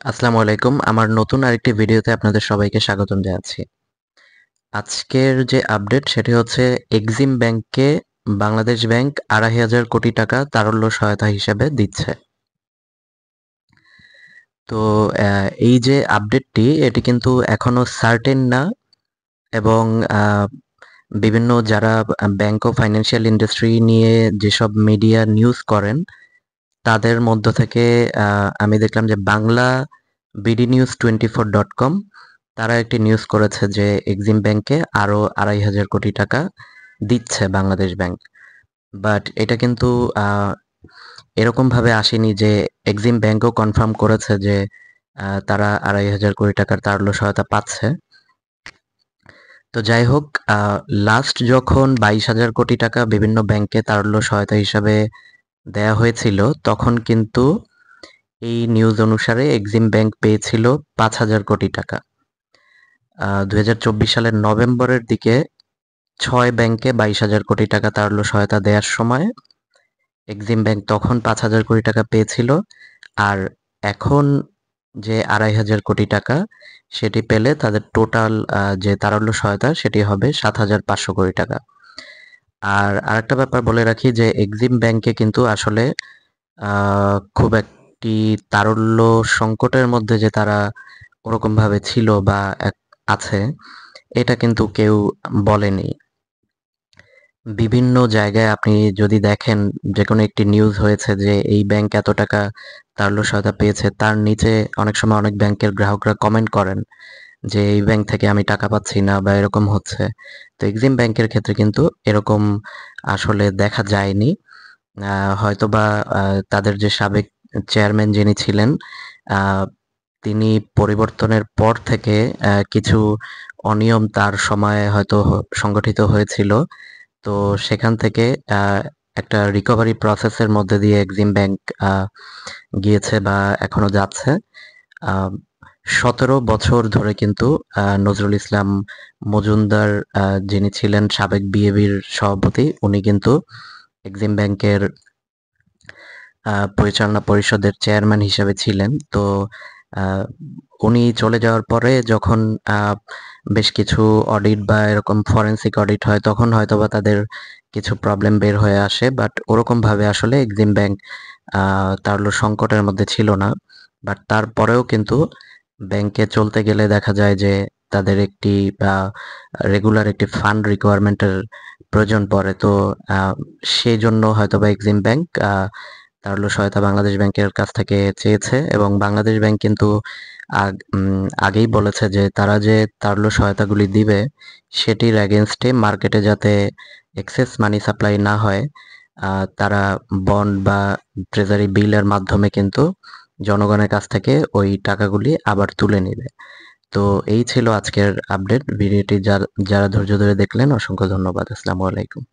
আসসালামু আলাইকুম। আমার নতুন আরেকটি ভিডিওতে আপনাদের সবাইকে স্বাগতম জানাচ্ছি। আজকের যে আপডেট সেটি হচ্ছে এক্সিম ব্যাংককে বাংলাদেশ ব্যাংক ২,৫০০ কোটি টাকা তারল্য সহায়তা হিসেবে দিচ্ছে। তো এই যে আপডেটটি এটি কিন্তু এখনো সার্টেন না এবং বিভিন্ন যারা ব্যাংক ও ফাইন্যান্সিয়াল ইন্ডাস্ট্রি নিয়ে যেসব মিডিয়া নিউজ করেন তাদের মধ্য থেকে আমি দেখলাম যে বাংলা bdnews24.com তারা একটি নিউজ করেছে যে এক্সিম ব্যাংকে আরো ২,৫০০ কোটি টাকা দিচ্ছে বাংলাদেশ ব্যাংক। বাট এটা কিন্তু এরকম ভাবে আসেনি যে এক্সিম ব্যাংকও কনফার্ম করেছে যে তারা ২,৫০০ কোটি টাকার তারল্য সহায়তা পাচ্ছে। তো যাই হোক, লাস্ট যখন ২২,০০০ কোটি টাকা বিভিন্ন ব্যাংকে তারল্য সহায়তা হিসাবে দেয়া হয়েছিল তখন কিন্তু এই নিউজ অনুসারে এক্সিম ব্যাংক পেয়েছিল ৫,০০০ কোটি টাকা। ২০২৪ সালের নভেম্বরের দিকে ৬ ব্যাংকে ২২,০০০ কোটি টাকা তারল্য সহায়তা দেওয়ার সময় এক্সিম ব্যাংক তখন ৫,০০০ কোটি টাকা পেয়েছিল। আর এখন যে ২,৫০০ কোটি টাকা সেটি পেলে তাদের টোটাল যে তারল্য সহায়তা সেটি হবে ৭,৫০০ কোটি টাকা। আর আরেকটা ব্যাপার বলে রাখি যে এক্সিম ব্যাংকে কিন্তু আসলে খুব একটি তারল্য সংকটের মধ্যে যে তারা ওরকমভাবে ছিল বা আছে এটা কিন্তু কেউ বলেনি। বিভিন্ন জায়গায় আপনি যদি দেখেন যেকোনো একটি নিউজ হয়েছে যে এই ব্যাংক এত টাকা তারল্য সহায়তা পেয়েছে, তার নিচে অনেক সময় অনেক ব্যাংকের গ্রাহকরা কমেন্ট করেন যে এই ব্যাংক থেকে আমি টাকা পাচ্ছি না বা এরকম হচ্ছে। তো এক্সিম ব্যাংকের ক্ষেত্রে কিন্তু এরকম আসলে দেখা যায়নি। হয়তোবা তাদের যে সাবেক চেয়ারম্যান যিনি ছিলেন তিনি পরিবর্তনের পর থেকে কিছু অনিয়ম তার সময়ে হয়তো সংগঠিত হয়েছিল। তো সেখান থেকে একটা রিকভারি প্রসেসের মধ্যে দিয়ে এক্সিম ব্যাংক গিয়েছে বা এখনো যাচ্ছে। ১৭ বছর ধরে কিন্তু নজরুল ইসলাম মজুমদার যিনি ছিলেন সাবেক বিএবির সভাপতি, উনি কিন্তু এক্সিম ব্যাংকের পরিচালনা পরিষদের চেয়ারম্যান হিসেবে ছিলেন। তো উনি চলে যাওয়ার পরে যখন বেশ কিছু অডিট বা এরকম ফরেন্সিক অডিট হয় তখন হয়তোবা তাদের কিছু প্রবলেম বের হয়ে আসে। বাট ওরকমভাবে আসলে এক্সিম ব্যাংক তারল্য সংকটের মধ্যে ছিল না। বাট তারপরেও কিন্তু ব্যাংকে চলতে গেলে দেখা যায় যে তাদের একটি রেগুলার একটি ফান্ড রিকোয়ারমেন্টের প্রয়োজন পড়ে। তো সেই জন্য হয়তোবা এক্সিম ব্যাংক তারল্য সহায়তা বাংলাদেশ ব্যাংকের কাছ থেকে চেয়েছে এবং বাংলাদেশ ব্যাংক কিন্তু আগেই বলেছে যে তারা যে তারল্য সহায়তাগুলি দিবে সেটির এগেনস্টে মার্কেটে যাতে এক্সেস মানি সাপ্লাই না হয়, তারা বন্ড বা ট্রেজারি বিলের মাধ্যমে কিন্তু জনগণের কাছ থেকে ওই টাকাগুলি আবার তুলে নেবে। তো এই ছিল আজকের আপডেট। ভিডিওটি যারা ধৈর্য ধরে দেখলেন অসংখ্য ধন্যবাদ। আসসালামু আলাইকুম।